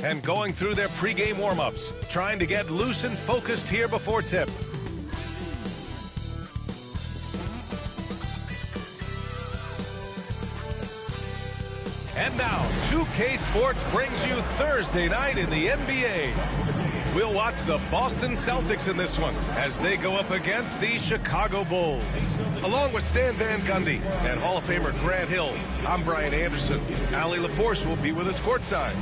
And going through their pregame warm-ups, trying to get loose and focused here before tip. And now, 2K Sports brings you Thursday night in the NBA. We'll watch the Boston Celtics in this one as they go up against the Chicago Bulls. Along with Stan Van Gundy and Hall of Famer Grant Hill, I'm Brian Anderson. Allie LaForce will be with us courtside.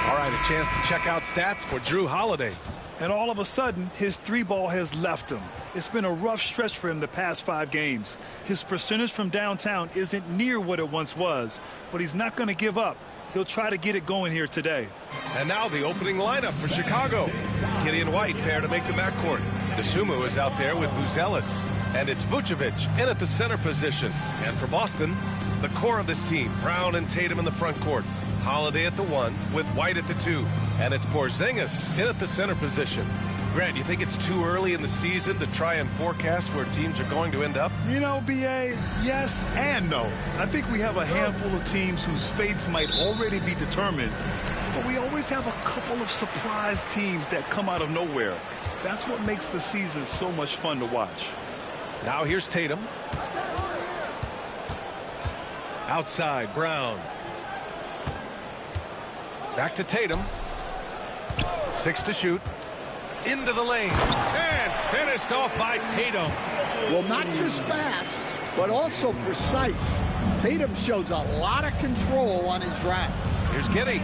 All right, a chance to check out stats for Drew Holiday. And all of a sudden, his three ball has left him. It's been a rough stretch for him the past 5 games. His percentage from downtown isn't near what it once was, but he's not going to give up. He'll try to get it going here today. And now the opening lineup for Chicago. Gideon White pair to make the backcourt. DeSumo is out there with Buzelis. And it's Vucevic in at the center position. And for Boston, the core of this team, Brown and Tatum in the front court. Holiday at the 1 with White at the 2. And it's Porzingis in at the center position. Grant, you think it's too early in the season to try and forecast where teams are going to end up? You know, B.A., yes and no. I think we have a handful of teams whose fates might already be determined, but we always have a couple of surprise teams that come out of nowhere. That's what makes the season so much fun to watch. Now here's Tatum. Outside, Brown. Back to Tatum. 6 to shoot. Into the lane. And finished off by Tatum. Well, not just fast, but also precise. Tatum shows a lot of control on his drive. Here's Giddey.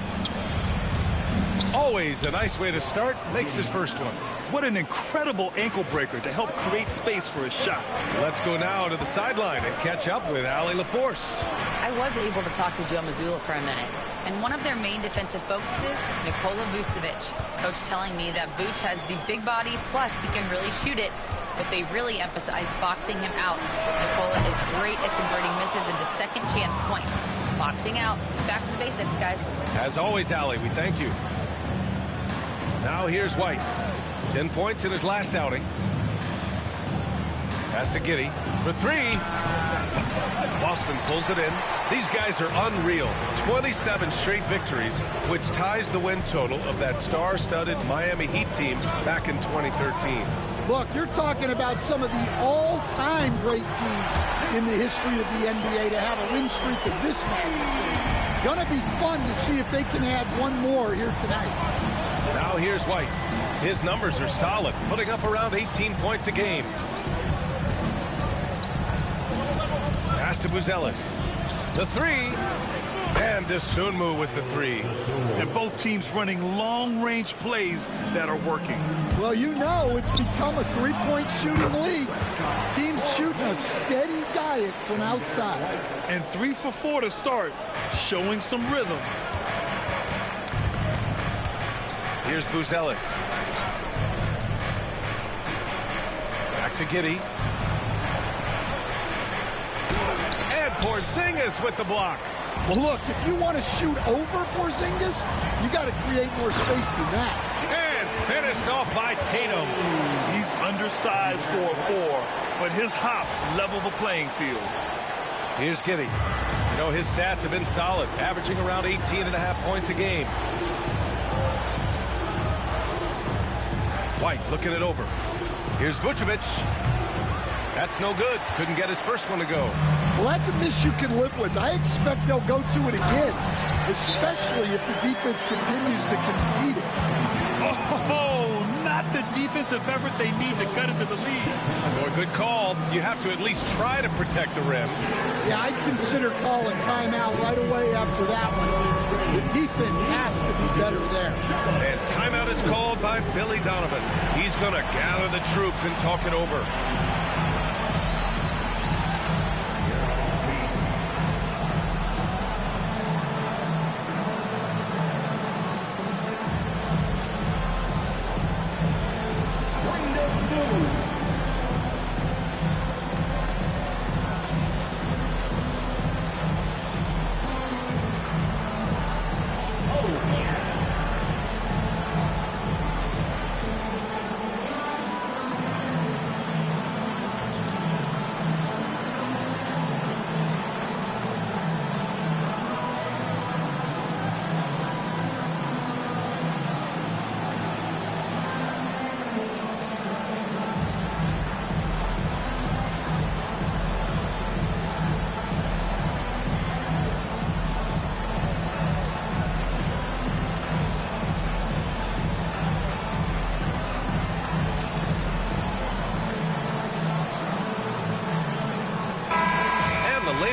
Always a nice way to start. Makes his first one. What an incredible ankle breaker to help create space for his shot. Let's go now to the sideline and catch up with Allie LaForce. I was able to talk to Joe Mazzulla for a minute. And one of their main defensive focuses, Nikola Vucevic. Coach telling me that Vuce has the big body, plus he can really shoot it, but they really emphasize boxing him out. Nikola is great at converting misses into second chance points. Boxing out. Back to the basics, guys. As always, Allie, we thank you. Now here's White. 10 points in his last outing. Pass to Giddey for 3. Boston pulls it in. These guys are unreal. 27 straight victories, which ties the win total of that star-studded Miami Heat team back in 2013. Look, you're talking about some of the all-time great teams in the history of the NBA to have a win streak of this magnitude. Gonna be fun to see if they can add one more here tonight. Now here's White. His numbers are solid, putting up around 18 points a game. Pass to Buzelis. The 3. And DeSumo with the 3. And both teams running long-range plays that are working. Well, you know it's become a three-point shooting league. Teams shooting a steady diet from outside. And 3 for 4 to start, showing some rhythm. Here's Buzelis. Back to Giddey. And Porzingis with the block. Well, look, if you want to shoot over Porzingis, you got to create more space than that. And finished off by Tatum. He's undersized for a 4, but his hops level the playing field. Here's Giddey. You know, his stats have been solid, averaging around 18.5 points a game. White looking it over. Here's Vucevic. That's no good. Couldn't get his first one to go. Well, that's a miss you can live with. I expect they'll go to it again, especially if the defense continues to concede it. Oh, not the defensive effort they need to cut into the lead. Boy, good call. You have to at least try to protect the rim. Yeah, I'd consider calling timeout right away after that one. The defense has to be better there. And timeout is called by Billy Donovan. He's going to gather the troops and talk it over.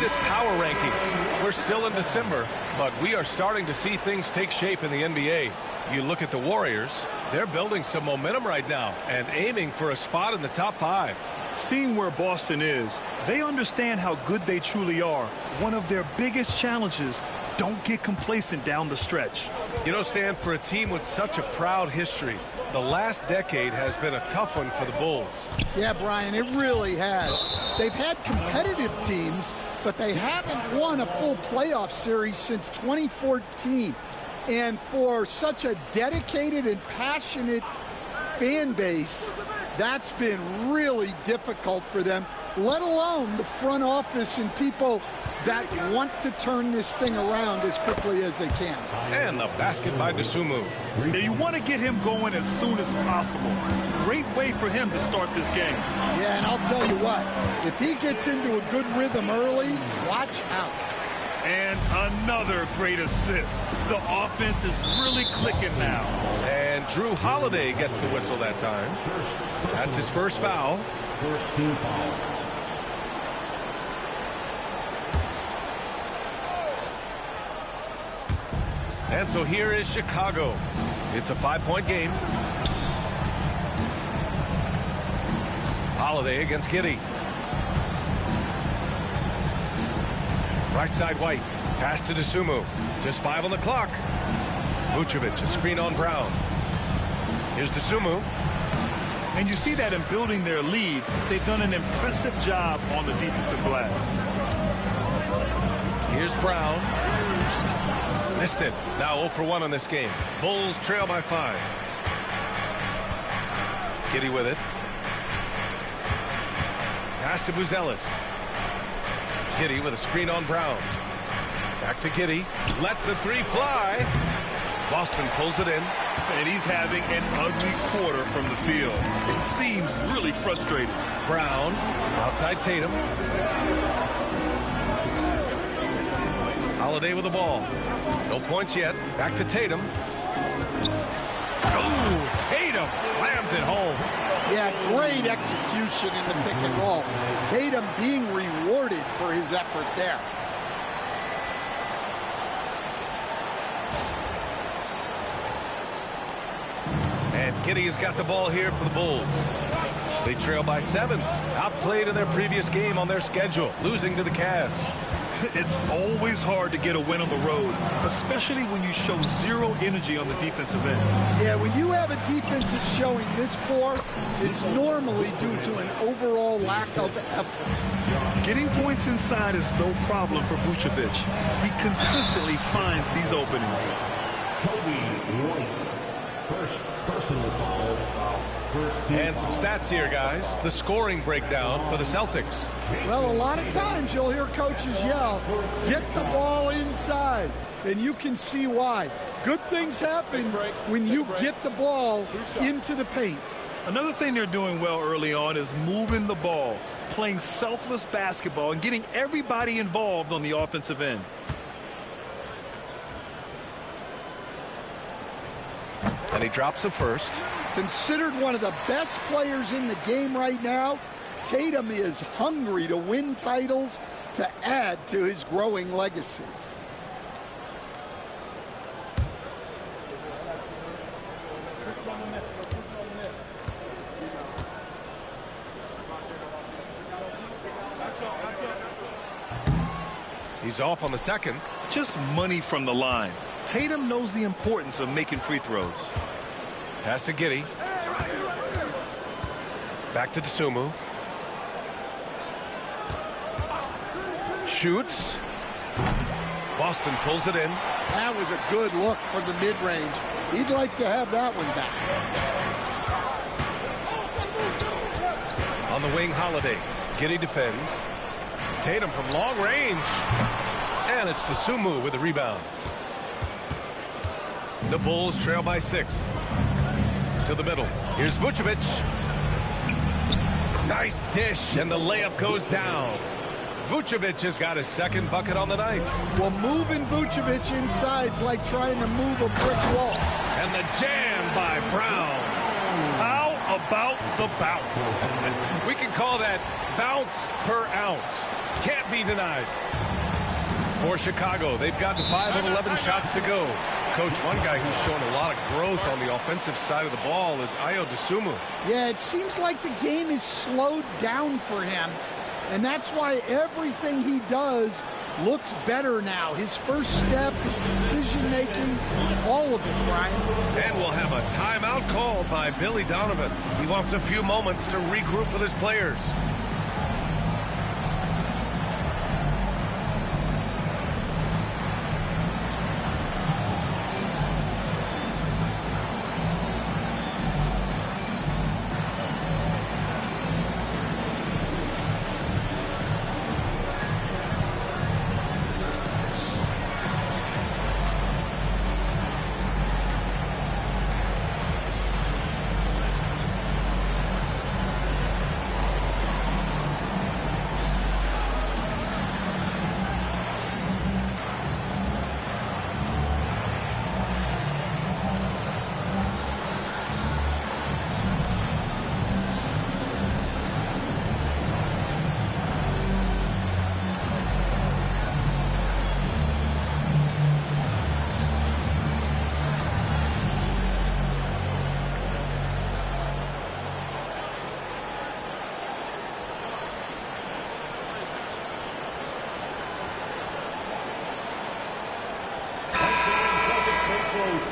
latest power rankings. We're still in December, but we are starting to see things take shape in the NBA. You look at the Warriors, they're building some momentum right now and aiming for a spot in the top 5. Seeing where Boston is, they understand how good they truly are. One of their biggest challenges, don't get complacent down the stretch. You know, Stan, for a team with such a proud history, the last decade has been a tough one for the Bulls. Yeah, Brian, it really has. They've had competitive teams, but they haven't won a full playoff series since 2014. And for such a dedicated and passionate fan base, that's been really difficult for them, let alone the front office and people that want to turn this thing around as quickly as they can. And the basket by Dosunmu. Now, you want to get him going as soon as possible. Great way for him to start this game. Yeah, and I'll tell you what, if he gets into a good rhythm early, watch out. And another great assist. The offense is really clicking now. And Drew Holiday gets the whistle that time. That's his first foul. First team foul. And so here is Chicago. It's a 5-point game. Holiday against Giddey. Right side White. Pass to Dosunmu. Just 5 on the clock. Vucevic, a screen on Brown. Here's Dosunmu. And you see that in building their lead, they've done an impressive job on the defensive glass. Here's Brown. Missed it. Now 0 for 1 on this game. Bulls trail by 5. Giddey with it. Pass to Buzelis. Giddey with a screen on Brown. Back to Giddey. Lets the 3 fly. Boston pulls it in. And he's having an ugly quarter from the field. It seems really frustrating. Brown outside Tatum. Holiday with the ball. No points yet. Back to Tatum. Oh, Tatum slams it home. Yeah, great execution in the pick and roll. Tatum being rewarded for his effort there. And Giddey's got the ball here for the Bulls. They trail by 7. Outplayed in their previous game on their schedule, losing to the Cavs. It's always hard to get a win on the road, especially when you show zero energy on the defensive end. Yeah, when you have a defense that's showing this poor, it's normally due to an overall lack of effort. Getting points inside is no problem for Vucevic. He consistently finds these openings. Kobe White. First personal foul. And some stats here, guys. The scoring breakdown for the Celtics. Well, a lot of times you'll hear coaches yell, get the ball inside, and you can see why. Good things happen when you get the ball into the paint. Another thing they're doing well early on is moving the ball, playing selfless basketball, and getting everybody involved on the offensive end. And he drops the first. Considered one of the best players in the game right now, Tatum is hungry to win titles to add to his growing legacy. He's off on the second. Just money from the line. Tatum knows the importance of making free throws. Pass to Giddey. Back to Dosunmu. Shoots. Boston pulls it in. That was a good look from the mid-range. He'd like to have that one back. On the wing, Holiday. Giddey defends. Tatum from long range. And it's Dosunmu with the rebound. The Bulls trail by 6. To the middle. Here's Vucevic. Nice dish, and the layup goes down. Vucevic has got his second bucket on the night. Well, moving Vucevic inside's like trying to move a brick wall. And the jam by Brown. How about the bounce. We can call that bounce per ounce. Can't be denied. For Chicago, they've gotten 5 of 11 shots to go. Coach, one guy who's shown a lot of growth on the offensive side of the ball is Ayo Dosunmu. Yeah, it seems like the game is slowed down for him, and that's why everything he does looks better now. His first step, his decision-making, all of it, Brian. And we'll have a timeout called by Billy Donovan. He wants a few moments to regroup with his players.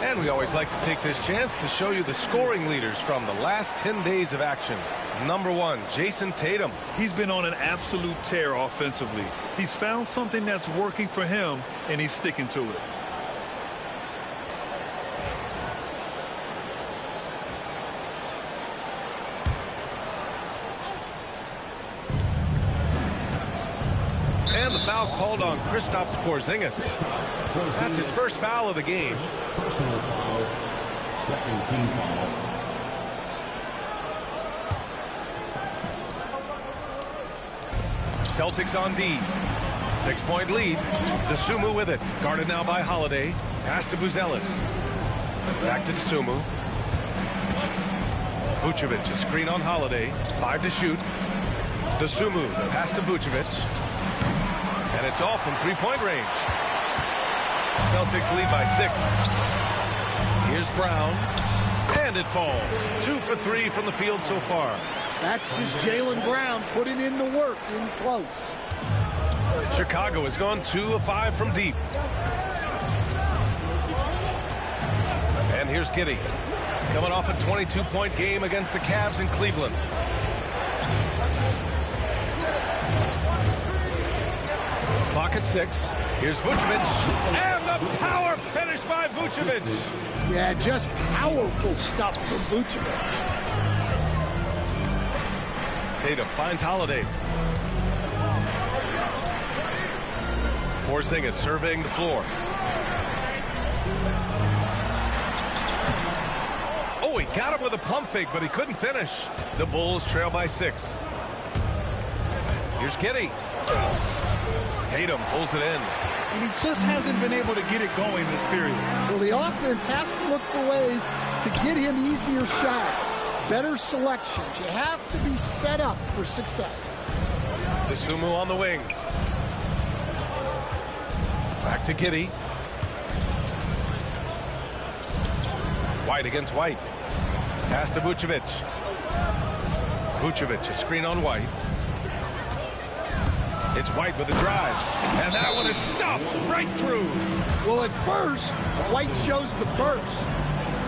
And we always like to take this chance to show you the scoring leaders from the last 10 days of action. Number 1, Jason Tatum. He's been on an absolute tear offensively. He's found something that's working for him, and he's sticking to it. And the foul called on Kristaps Porzingis. That's his first foul of the game. Personal foul, second team foul. Celtics on D. 6-point lead. Dosunmu with it. Guarded now by Holiday. Pass to Buzelis. Back to Dosunmu. Vucevic, a screen on Holiday. 5 to shoot. Dosunmu, the pass to Vucevic. And it's all from three-point range. Celtics lead by 6. Here's Brown. And it falls. 2 for 3 from the field so far. That's just Jaylen Brown putting in the work in close. Chicago has gone 2 of 5 from deep. And here's Giddey. Coming off a 22-point game against the Cavs in Cleveland. Clock at 6. Here's Vucevic. And the power finish by Vucevic. Yeah, just powerful stuff from Vucevic. Tatum finds Holiday. Porzingis surveying the floor. Oh, he got him with a pump fake, but he couldn't finish. The Bulls trail by 6. Here's Giddey. Tatum pulls it in. And he just hasn't been able to get it going this period. Well, the offense has to look for ways to get him easier shots, better selections. You have to be set up for success. Dosunmu on the wing. Back to Giddey. White against White. Pass to Vucevic. Vucevic, a screen on White. It's White with the drive. And that one is stuffed right through. Well, at first, White shows the burst.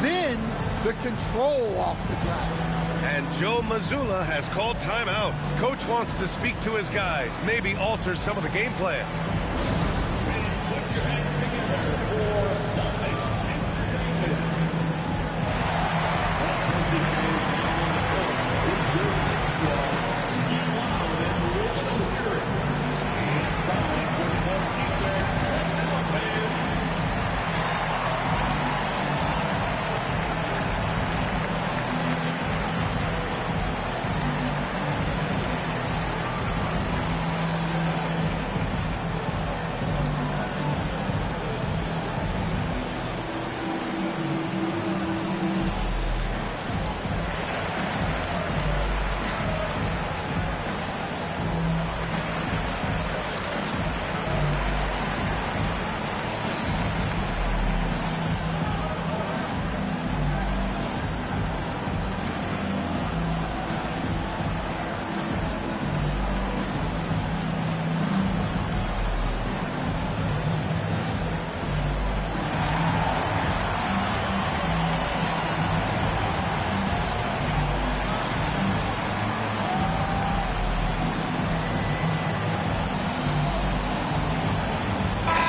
Then, the control off the drive. And Joe Mazzulla has called timeout. Coach wants to speak to his guys, maybe alter some of the game plan.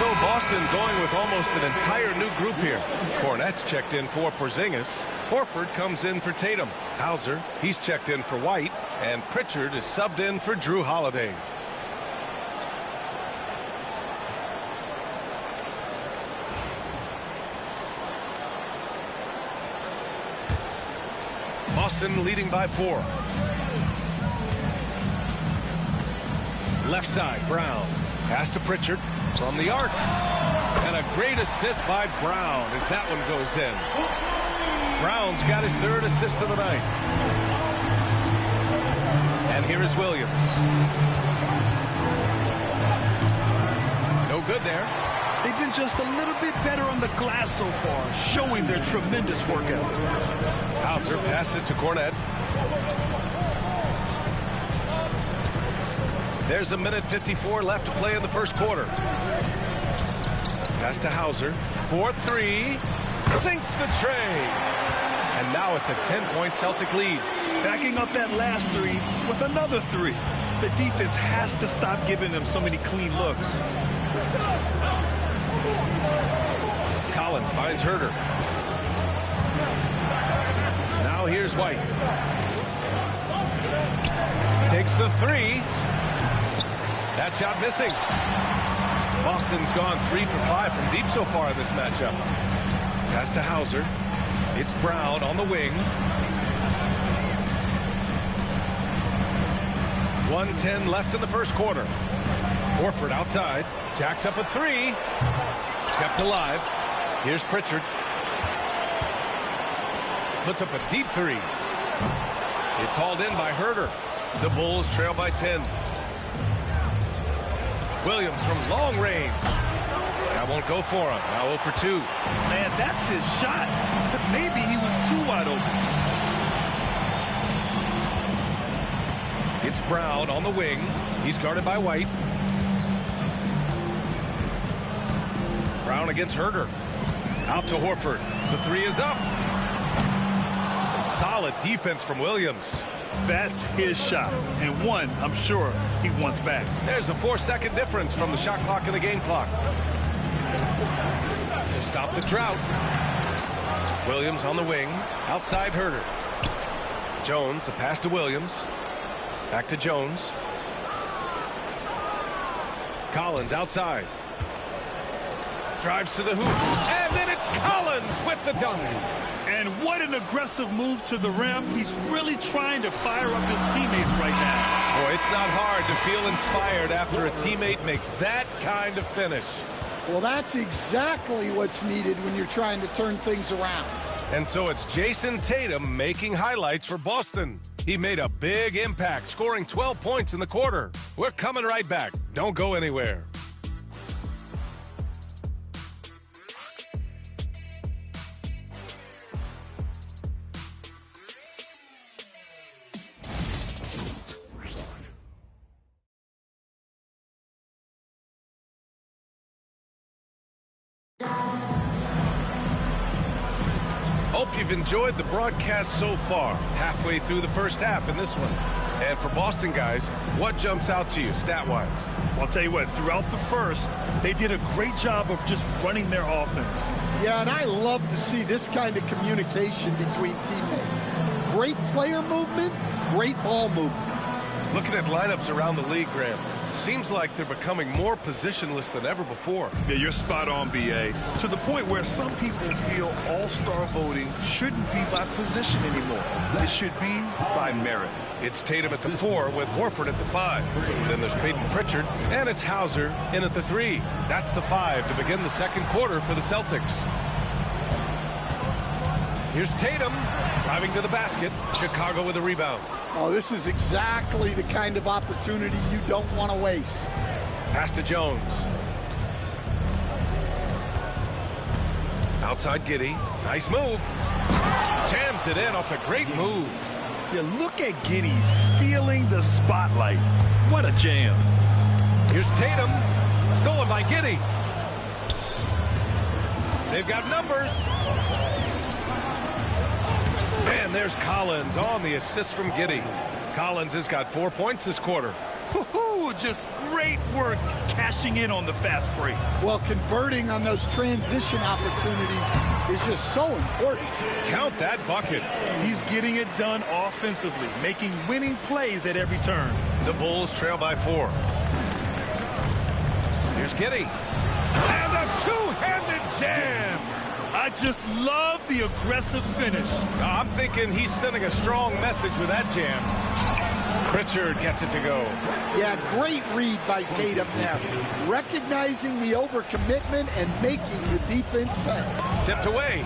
So Boston going with almost an entire new group here. Cornette's checked in for Porzingis. Horford comes in for Tatum. Hauser, he's checked in for White. And Pritchard is subbed in for Drew Holiday. Boston leading by 4. Left side, Brown. Pass to Pritchard from the arc. And a great assist by Brown as that one goes in. Brown's got his 3rd assist of the night. And here is Williams. No good there. They've been just a little bit better on the glass so far, showing their tremendous work ethic. Hauser passes to Cornette. There's a minute 54 left to play in the first quarter. Pass to Hauser. 4-3. Sinks the tray. And now it's a 10-point Celtic lead. Backing up that last 3 with another 3. The defense has to stop giving them so many clean looks. Collins finds Herder. Now here's White. Takes the 3. That shot missing. Boston's gone 3 for 5 from deep so far in this matchup. Pass to Hauser. It's Brown on the wing. 1:10 left in the first quarter. Horford outside. Jacks up a 3. Kept alive. Here's Pritchard. Puts up a deep 3. It's hauled in by Herder. The Bulls trail by 10. Williams from long range. That won't go for him. Now 0 for 2. Man, that's his shot. Maybe he was too wide open. It's Brown on the wing. He's guarded by White. Brown against Herder. Out to Horford. The 3 is up. Some solid defense from Williams. That's his shot, and one I'm sure he wants back. There's a 4-second difference from the shot clock and the game clock. To stop the drought. Williams on the wing. Outside Herder. Jones, the pass to Williams. Back to Jones. Collins outside. Drives to the hoop. And then it's Collins with the dunk. And what an aggressive move to the rim. He's really trying to fire up his teammates right now. Boy, it's not hard to feel inspired after a teammate makes that kind of finish. Well, that's exactly what's needed when you're trying to turn things around. And so it's Jason Tatum making highlights for Boston. He made a big impact, scoring 12 points in the quarter. We're coming right back. Don't go anywhere. Hope you've enjoyed the broadcast so far, halfway through the first half in this one. And for Boston guys, what jumps out to you stat-wise? I'll tell you what, throughout the first, they did a great job of just running their offense. Yeah, and I love to see this kind of communication between teammates. Great player movement, great ball movement. Looking at lineups around the league, Graham, seems like they're becoming more positionless than ever before. Yeah, you're spot on, B.A. To the point where some people feel all-star voting shouldn't be by position anymore. It should be by merit. It's Tatum at the 4 with Horford at the 5. Then there's Peyton Pritchard, and it's Hauser in at the 3. That's the 5 to begin the second quarter for the Celtics. Here's Tatum driving to the basket. Chicago with a rebound. Oh, this is exactly the kind of opportunity you don't want to waste. Pass to Jones. Outside Giddey. Nice move. Jams it in off the great move. Yeah, look at Giddey stealing the spotlight. What a jam. Here's Tatum. Stolen by Giddey. They've got numbers. And there's Collins on the assist from Giddey. Collins has got 4 points this quarter. Just great work cashing in on the fast break. Well, converting on those transition opportunities is just so important. Count that bucket. He's getting it done offensively, making winning plays at every turn. The Bulls trail by 4. Here's Giddey. And a two-handed jam. I just love the aggressive finish. I'm thinking he's sending a strong message with that jam. Pritchard gets it to go. Yeah, great read by Tatum there. Recognizing the overcommitment and making the defense pay. Tipped away.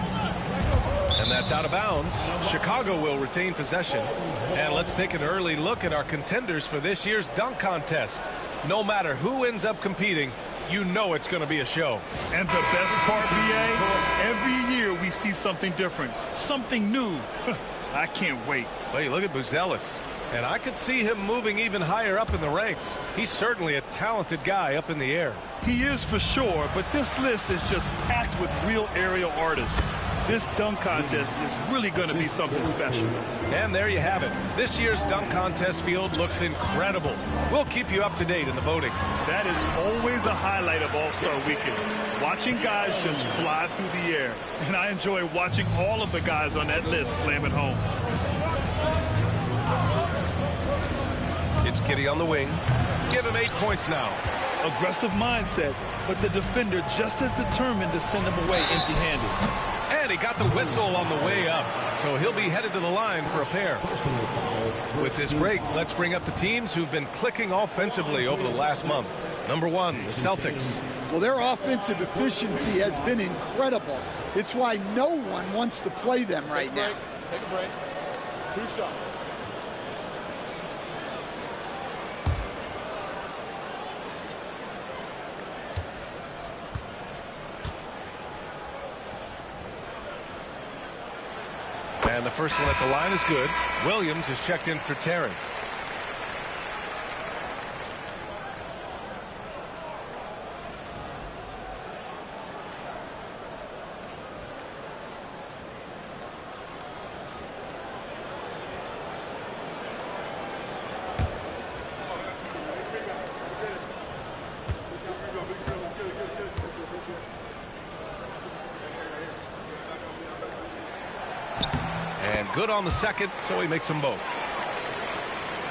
And that's out of bounds. Chicago will retain possession. And let's take an early look at our contenders for this year's dunk contest. No matter who ends up competing, you know it's going to be a show. And the best part, BA, every year we see something different, something new. I can't wait. Hey, look at Buzelis. And I could see him moving even higher up in the ranks. He's certainly a talented guy up in the air. He is for sure, but this list is just packed with real aerial artists. This dunk contest is really going to be something special. And there you have it. This year's dunk contest field looks incredible. We'll keep you up to date in the voting. That is always a highlight of All-Star Weekend. Watching guys just fly through the air. And I enjoy watching all of the guys on that list slam it home. It's Giddey on the wing. Give him 8 points now. Aggressive mindset, but the defender just as determined to send him away empty-handed. And he got the whistle on the way up, so he'll be headed to the line for a pair. With this break, let's bring up the teams who've been clicking offensively over the last month. Number 1, the Celtics. Well, their offensive efficiency has been incredible. It's why no one wants to play them right now. Take a break. 2 shots. And the first one at the line is good. Williams is checked in for Terry. And good on the second, so he makes them both.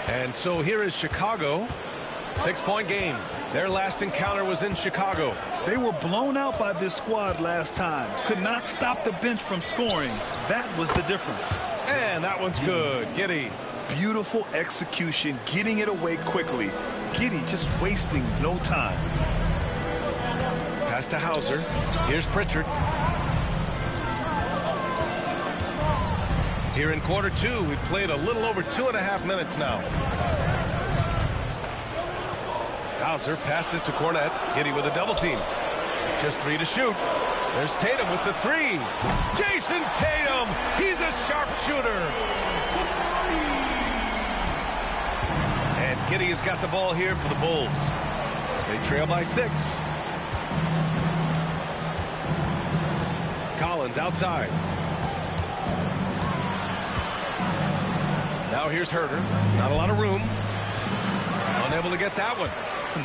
And so here is Chicago. 6-point game. Their last encounter was in Chicago. They were blown out by this squad last time. Could not stop the bench from scoring. That was the difference. And that one's good. Giddey. Beautiful execution, getting it away quickly. Giddey just wasting no time. Pass to Hauser. Here's Pritchard. Here in quarter 2, we've played a little over 2.5 minutes now. Hauser passes to Cornette. Giddey with a double team. Just 3 to shoot. There's Tatum with the 3. Jason Tatum! He's a sharpshooter! And Giddey has got the ball here for the Bulls. They trail by 6. Collins outside. Now here's Herter. Not a lot of room. Unable to get that one.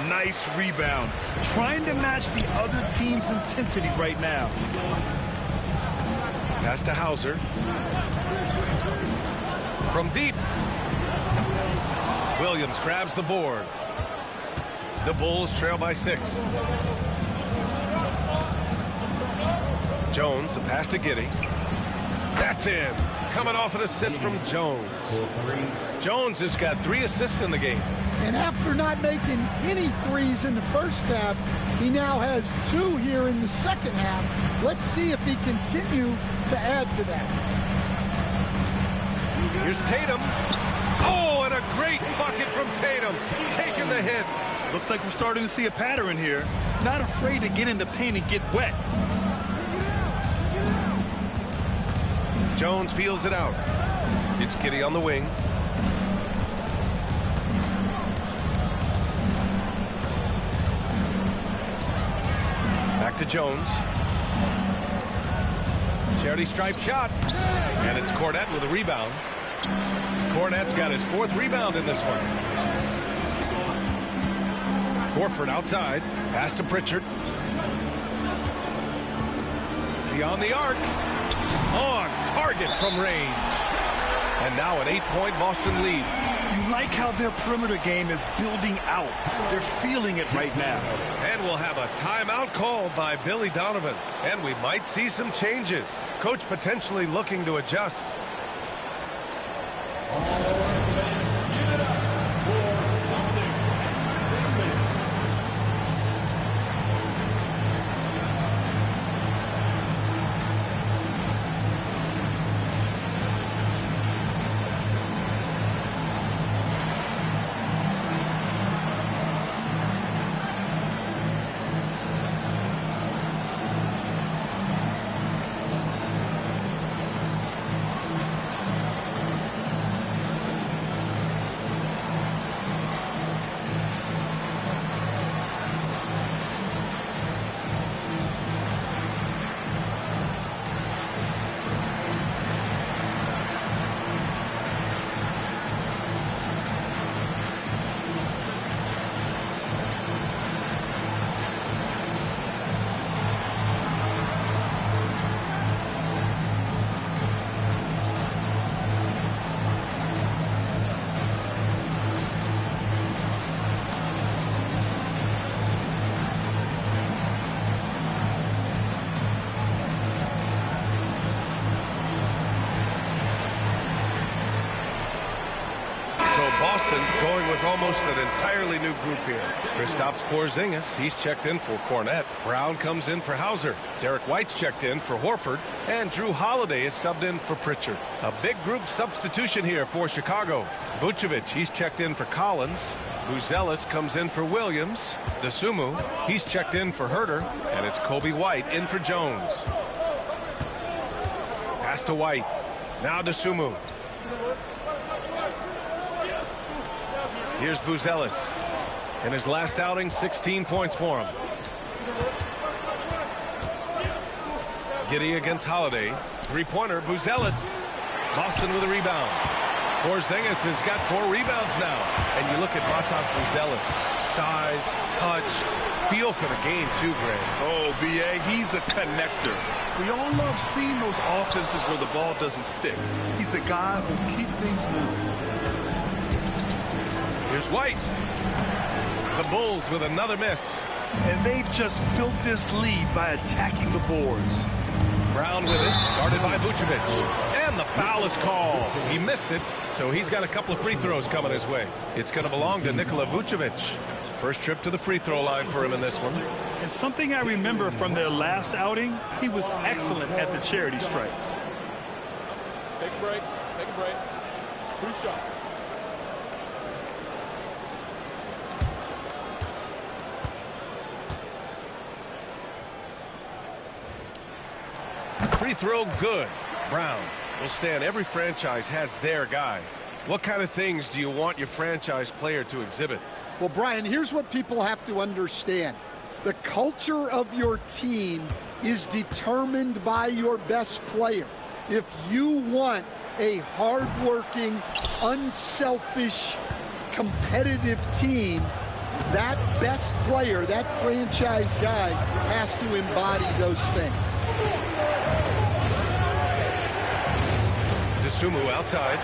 Nice rebound. Trying to match the other team's intensity right now. Pass to Hauser. From deep. Williams grabs the board. The Bulls trail by 6. Jones, the pass to Giddey. That's in. Coming off an assist from Jones. Jones has got 3 assists in the game. And after not making any threes in the first half, he now has 2 here in the second half. Let's see if he continue to add to that. Here's Tatum. Oh, and a great bucket from Tatum. Taking the hit. Looks like we're starting to see a pattern here. Not afraid to get in the paint and get wet. Jones feels it out. It's Giddey on the wing. Back to Jones. Charity stripe shot. And it's Cornette with a rebound. Cornette's got his 4th rebound in this one. Horford outside. Pass to Pritchard. Beyond the arc. On target from range. And now an 8-point Boston lead. You like how their perimeter game is building out. They're feeling it right now. And we'll have a timeout called by Billy Donovan. And we might see some changes. Coach potentially looking to adjust. Boston going with almost an entirely new group here. Kristaps Porzingis, he's checked in for Cornette. Brown comes in for Hauser. Derek White's checked in for Horford. And Drew Holiday is subbed in for Pritchard. A big group substitution here for Chicago. Vucevic, he's checked in for Collins. Buzelis comes in for Williams. Dosunmu, he's checked in for Herter. And it's Kobe White in for Jones. Pass to White. Now Dosunmu. Here's Buzelis. In his last outing, 16 points for him. Giddey against Holiday. Three-pointer, Buzelis. Boston with a rebound. Porzingis has got 4 rebounds now. And you look at Matas Buzelis. Size, touch, feel for the game too, Greg. Oh, B.A., he's a connector. We all love seeing those offenses where the ball doesn't stick. He's a guy who'll keep things moving. Here's White. The Bulls with another miss. And they've just built this lead by attacking the boards. Brown with it, guarded by Vucevic. And the foul is called. He missed it, so he's got a couple of free throws coming his way. It's going to belong to Nikola Vucevic. First trip to the free throw line for him in this one. And something I remember from their last outing, he was excellent at the charity stripe. Take a break. Take a break. 2 shots. Free throw good. Brown will stand. Every franchise has their guy. What kind of things do you want your franchise player to exhibit? Well, Brian, here's what people have to understand. The culture of your team is determined by your best player. If you want a hardworking, unselfish, competitive team, that best player, that franchise guy, has to embody those things. Dosunmu outside.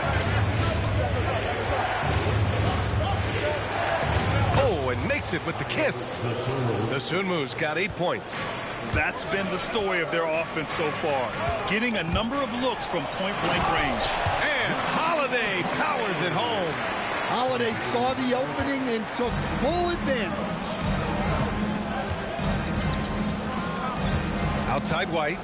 Oh, and makes it with the kiss. Dosunmu's got 8 points. That's been the story of their offense so far, getting a number of looks from point-blank range. And Holiday powers it home. Holiday saw the opening and took full advantage. Outside White.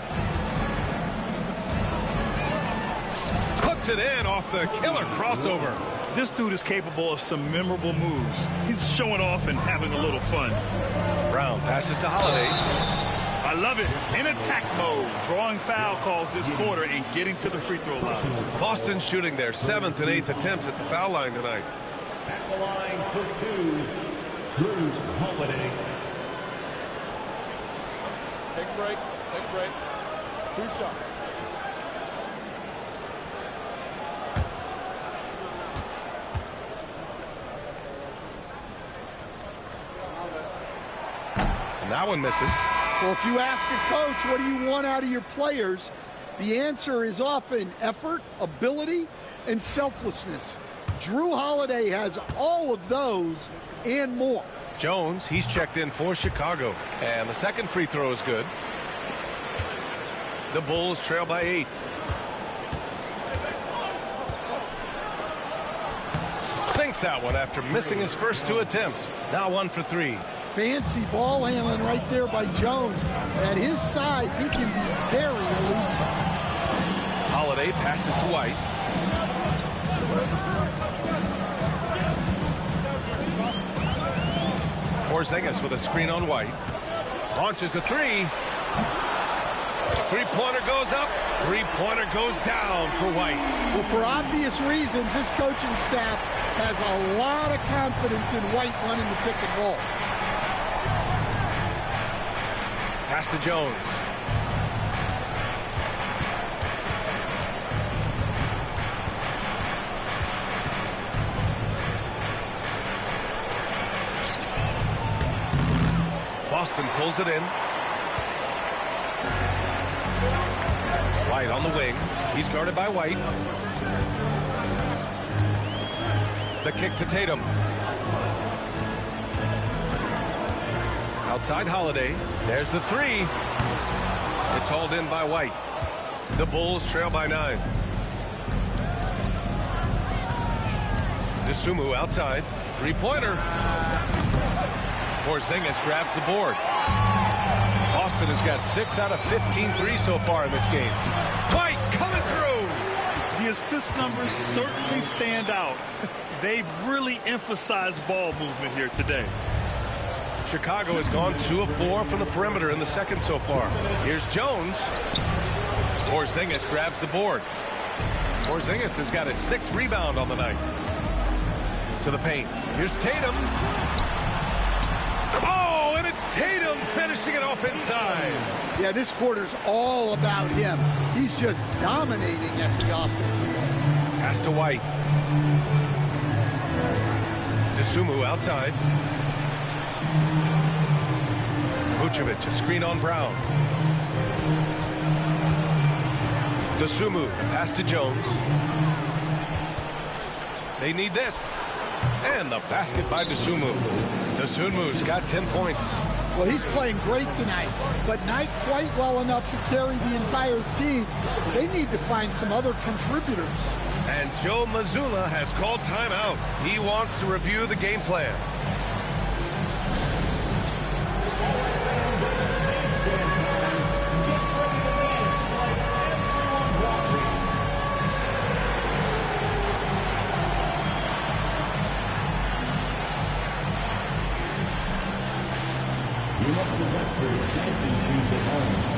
Puts it in off the killer crossover. This dude is capable of some memorable moves. He's showing off and having a little fun. Brown passes to Holiday. I love it. In attack mode, drawing foul calls this quarter and getting to the free throw line. Boston shooting their 7th and 8th attempts at the foul line tonight. At the line for 2, Drew Holiday. Take a break. Take a break. 2 shots. That one misses. Well, if you ask a coach, what do you want out of your players? The answer is often effort, ability, and selflessness. Drew Holiday has all of those and more. Jones, he's checked in for Chicago. And the second free throw is good. The Bulls trail by 8. Sinks that one after missing his first 2 attempts. Now 1 for 3. Fancy ball handling right there by Jones. At his size, he can be very elusive. Holiday passes to White. Porzingis with a screen on White. Launches a 3. Three-pointer goes up. Three-pointer goes down for White. Well, for obvious reasons, this coaching staff has a lot of confidence in White running the pick and roll. Pass to Jones. Boston pulls it in. White on the wing. He's guarded by White. The kick to Tatum. Outside Holiday. There's the 3. It's hauled in by White. The Bulls trail by 9. DeSumo outside. Three-pointer. Porzingis grabs the board. Boston has got 6 out of 15 threes so far in this game. White coming through. The assist numbers certainly stand out. They've really emphasized ball movement here today. Chicago has gone 2 of 4 from the perimeter in the second so far. Here's Jones. Porzingis grabs the board. Porzingis has got his 6th rebound on the night. To the paint. Here's Tatum. Oh, and it's Tatum finishing it off inside. Yeah, this quarter's all about him. He's just dominating at the offensive end. Pass to White. DeSumo outside. Vucevic, a screen on Brown. DeSumo, the pass to Jones. They need this. And the basket by DeSumo. DeSumu's got 10 points. Well, he's playing great tonight, but not quite well enough to carry the entire team. They need to find some other contributors. And Joe Mazzulla has called timeout. He wants to review the game plan. You must select for dancing shoes at home.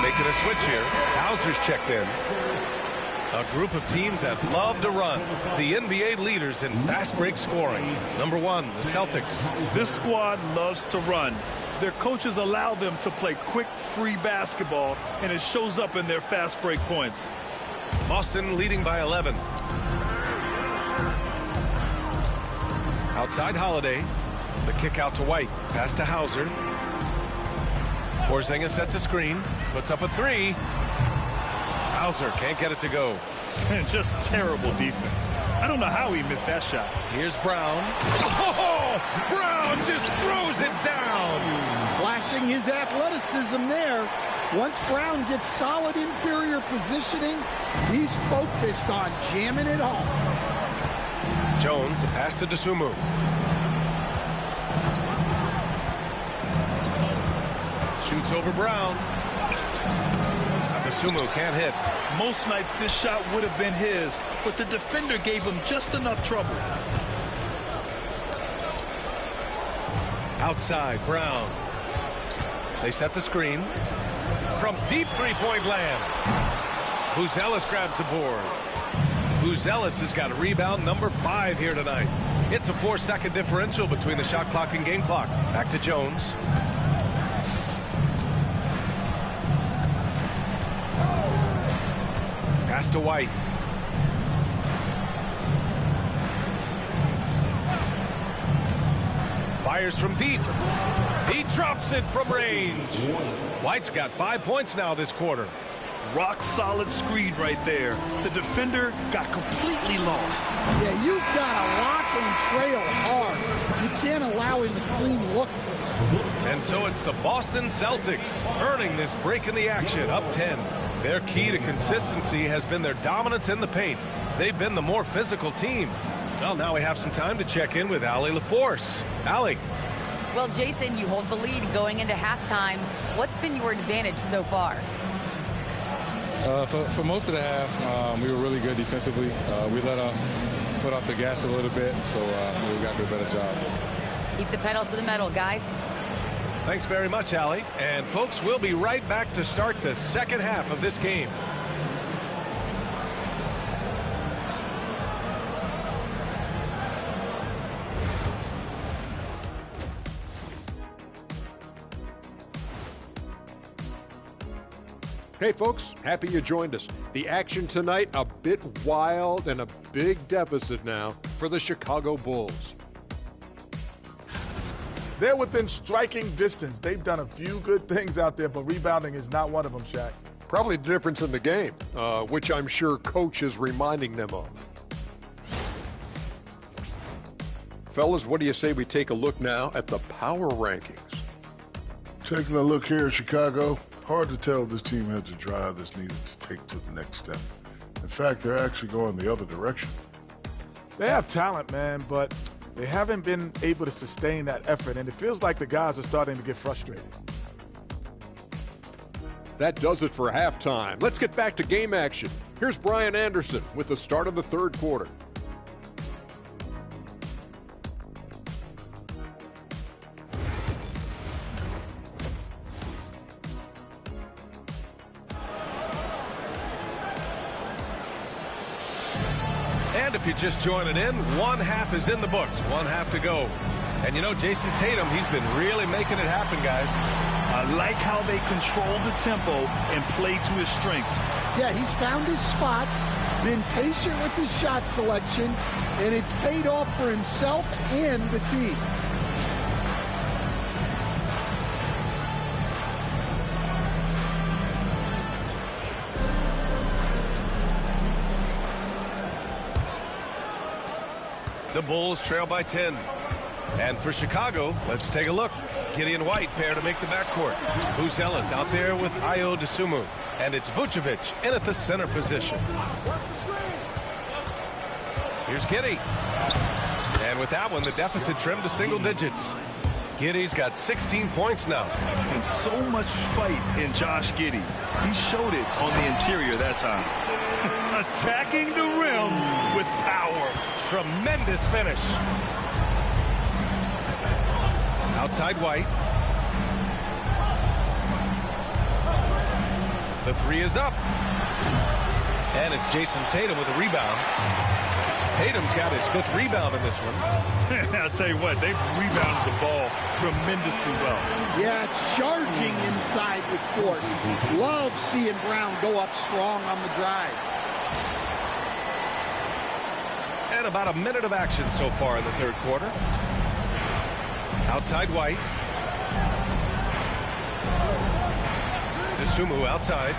Making a switch here. Hauser's checked in. A group of teams that love to run. The NBA leaders in fast break scoring. Number 1, the Celtics. This squad loves to run. Their coaches allow them to play quick, free basketball, and it shows up in their fast break points. Boston leading by 11. Outside Holiday. The kick out to White. Pass to Hauser. Porzingis sets a screen. Puts up a 3. Hauser can't get it to go. And just terrible defense. I don't know how he missed that shot. Here's Brown. Oh! Brown just throws it down. Flashing his athleticism there. Once Brown gets solid interior positioning, he's focused on jamming it home. Jones, the pass to Dosunmu. Shoots over Brown. Dosunmu can't hit. Most nights this shot would have been his, but the defender gave him just enough trouble. Outside, Brown. They set the screen. From deep three-point land. Buzelis grabs the board. Buzelis has got a rebound number 5 here tonight. It's a 4-second differential between the shot clock and game clock. Back to Jones. Pass to White. Fires from deep. He drops it from range. White's got 5 points now this quarter. Rock solid screen right there. The defender got completely lost. Yeah, you've got to lock and trail hard. You can't allow him to clean look. And so it's the Boston Celtics earning this break in the action, up 10. Their key to consistency has been their dominance in the paint. They've been the more physical team. Well, now we have some time to check in with Allie LaForce. Allie. Well, Jason, you hold the lead going into halftime. What's been your advantage so far? For most of the half, we were really good defensively. We let our foot off the gas a little bit, so we got to do a better job. Keep the pedal to the metal, guys. Thanks very much, Allie. And folks, we'll be right back to start the second half of this game. Hey folks, happy you joined us. The action tonight, a bit wild and a big deficit now for the Chicago Bulls. They're within striking distance. They've done a few good things out there, but rebounding is not one of them, Shaq. Probably the difference in the game, which I'm sure Coach is reminding them of. Fellas, what do you say we take a look now at the power rankings? Taking a look here at Chicago, hard to tell if this team has the drive that's needed to take to the next step. In fact, they're actually going the other direction. They have talent, man, but they haven't been able to sustain that effort, and it feels like the guys are starting to get frustrated. That does it for halftime. Let's get back to game action. Here's Brian Anderson with the start of the third quarter. And if you're just joining in, one half is in the books. One half to go. And you know, Jason Tatum, he's been really making it happen, guys. I like how they control the tempo and play to his strengths. Yeah, he's found his spots, been patient with his shot selection, and it's paid off for himself and the team. The Bulls trail by 10. And for Chicago, let's take a look. Gideon White pair to make the backcourt. Buzelis out there with Ayo Dosunmu. And it's Vucevic in at the center position. Here's Giddey. And with that one, the deficit trimmed to single digits. Giddey's got 16 points now. And so much fight in Josh Giddey. He showed it on the interior that time. Attacking the rim with power. Tremendous finish. Outside White. The three is up. And it's Jason Tatum with a rebound. Tatum's got his 5th rebound in this one. I'll tell you what, they've rebounded the ball tremendously well. Yeah, charging inside with force. Love seeing Brown go up strong on the drive. And about a minute of action so far in the third quarter. Outside White. Dosunmu outside.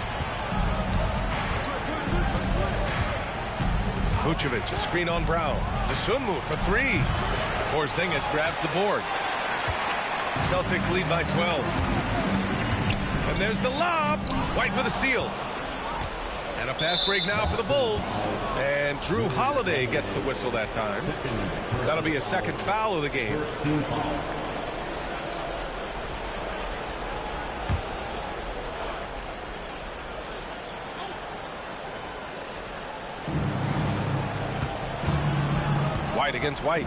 Vucevic, a screen on Brown. Dosunmu for 3. Porzingis grabs the board. Celtics lead by 12. And And there's the lob. White with a steal. And a fast break now for the Bulls. And Drew Holiday gets the whistle that time. That'll be a second foul of the game. White against White.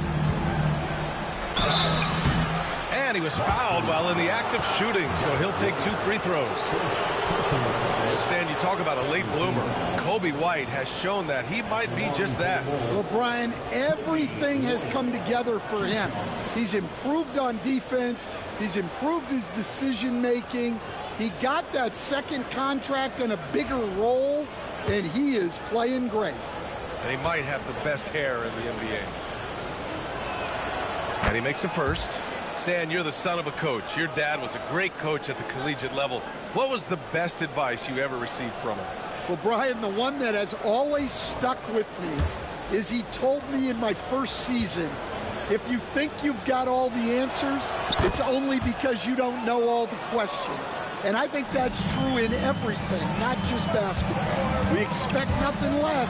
And he was fouled while in the act of shooting, so he'll take 2 free throws. Well, Stan, you talk about a late bloomer. Kobe White has shown that he might be just that. Well, Brian, everything has come together for him. He's improved on defense. He's improved his decision-making. He got that second contract and a bigger role, and he is playing great. And he might have the best hair in the NBA. And he makes a first. Stan, you're the son of a coach. Your dad was a great coach at the collegiate level. What was the best advice you ever received from him? Well, Brian, the one that has always stuck with me is he told me in my first season, if you think you've got all the answers, it's only because you don't know all the questions. And I think that's true in everything, not just basketball. We expect nothing less.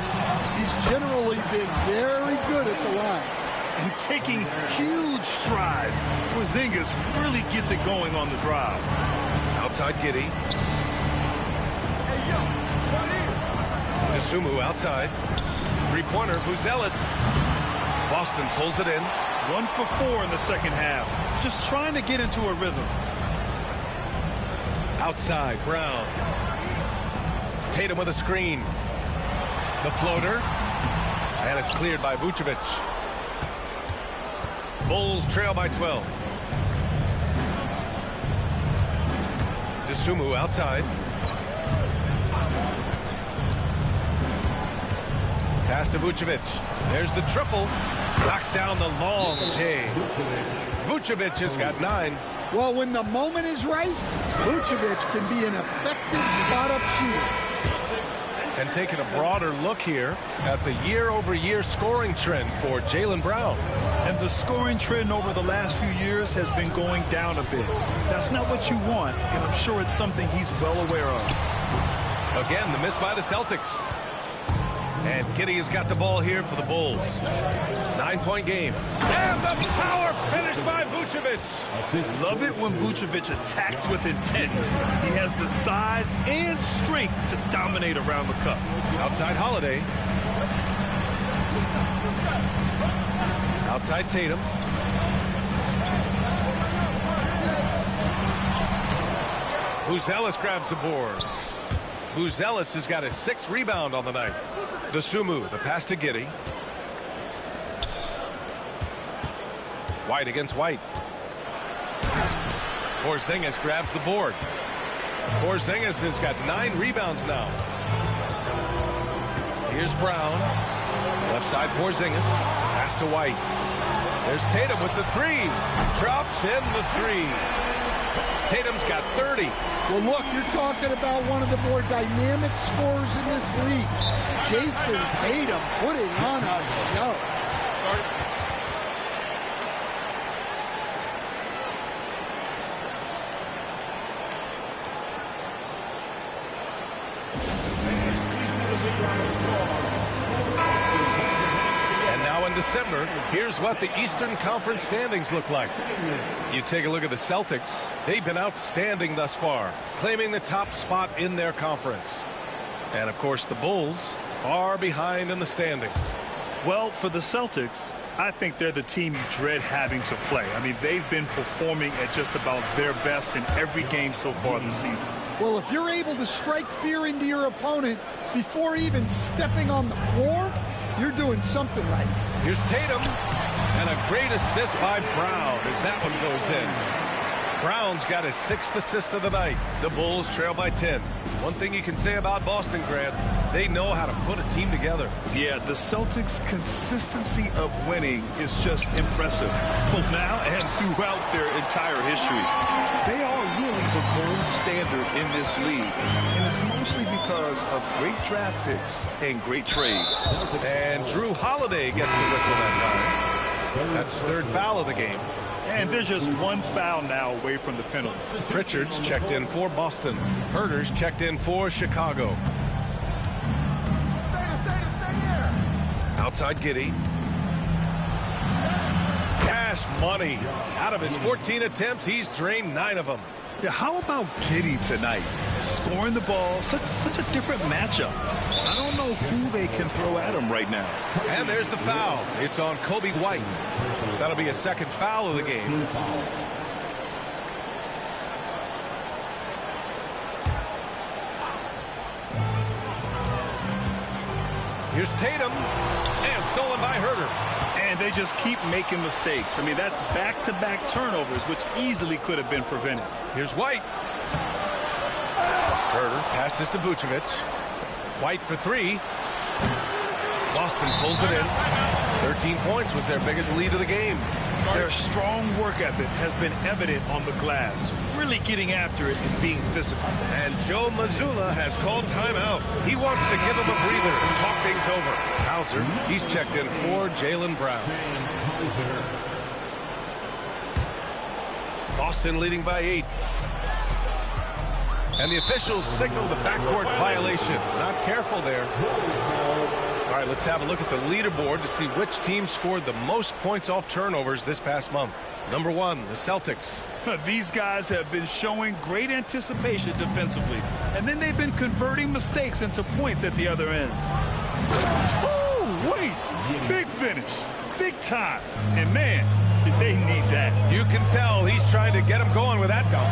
He's generally been very good at the line. And taking huge strides. Porzingis really gets it going on the drive. Outside Giddey. Dosunmu outside. Three-pointer, Buzelis. Boston pulls it in. 1 for 4 in the second half. Just trying to get into a rhythm. Outside, Brown. Tatum with a screen. The floater. And it's cleared by Vucevic. Bulls trail by 12. Dosunmu outside. Pass to Vucevic. There's the triple. Knocks down the long J. Vucevic has got 9. Well, when the moment is right, Vucevic can be an effective spot-up shooter. And taking a broader look here at the year-over-year scoring trend for Jaylen Brown. And the scoring trend over the last few years has been going down a bit. That's not what you want, and I'm sure it's something he's well aware of. Again, the miss by the Celtics. And Giddey has got the ball here for the Bulls. 9-point game. And the power finish by Vucevic. Love it when Vucevic attacks with intent. He has the size and strength to dominate around the cup. Outside Holiday. Outside Tatum. Buzelis grabs the board. Buzelis has got a 6th rebound on the night. Dosunmu, the pass to Giddey. White against White. Porzingis grabs the board. Porzingis has got 9 rebounds now. Here's Brown. Left side Porzingis. Pass to White. There's Tatum with the 3. Drops in the 3. Tatum's got 30. Well, look, you're talking about one of the more dynamic scorers in this league. Jason Tatum putting on a show. December, here's what the Eastern Conference standings look like. You take a look at the Celtics. They've been outstanding thus far, claiming the top spot in their conference. And, of course, the Bulls far behind in the standings. Well, for the Celtics, I think they're the team you dread having to play. I mean, they've been performing at just about their best in every game so far this season. Well, if you're able to strike fear into your opponent before even stepping on the floor, you're doing something right. Here's Tatum, and a great assist by Brown as that one goes in. Brown's got his 6th assist of the night. The Bulls trail by 10. One thing you can say about Boston, Grant, they know how to put a team together. Yeah, the Celtics' consistency of winning is just impressive, both now and throughout their entire history. They are really the gold standard in this league, and it's mostly because of great draft picks and great trades. And Drew Holiday gets the whistle that time. That's his 3rd foul of the game. And there's just one foul now away from the penalty. Pritchard's checked in for Boston. Herter's checked in for Chicago. Outside Giddey. Cash money. Out of his 14 attempts, he's drained 9 of them. Yeah, how about Giddey tonight? Scoring the ball, such a different matchup. I don't know who they can throw at him right now. And there's the foul. It's on Kobe White. That'll be a second foul of the game. Here's Tatum. And stolen by Herter. And they just keep making mistakes. I mean, that's back-to-back turnovers, which easily could have been prevented. Here's White. Herter passes to Vucevic. White for 3. Boston pulls it in. 13 points was their biggest lead of the game. Their strong work ethic has been evident on the glass, really getting after it and being physical. And Joe Mazzulla has called timeout. He wants to give him a breather and talk things over. Hauser, he's checked in for Jaylen Brown. Boston leading by 8. And the officials signal the backcourt violation. Not careful there. All right, let's have a look at the leaderboard to see which team scored the most points off turnovers this past month. Number 1, the Celtics. These guys have been showing great anticipation defensively, and then they've been converting mistakes into points at the other end. Oh, wait, big finish, big time, and man, did they need that. You can tell he's trying to get him going with that dunk.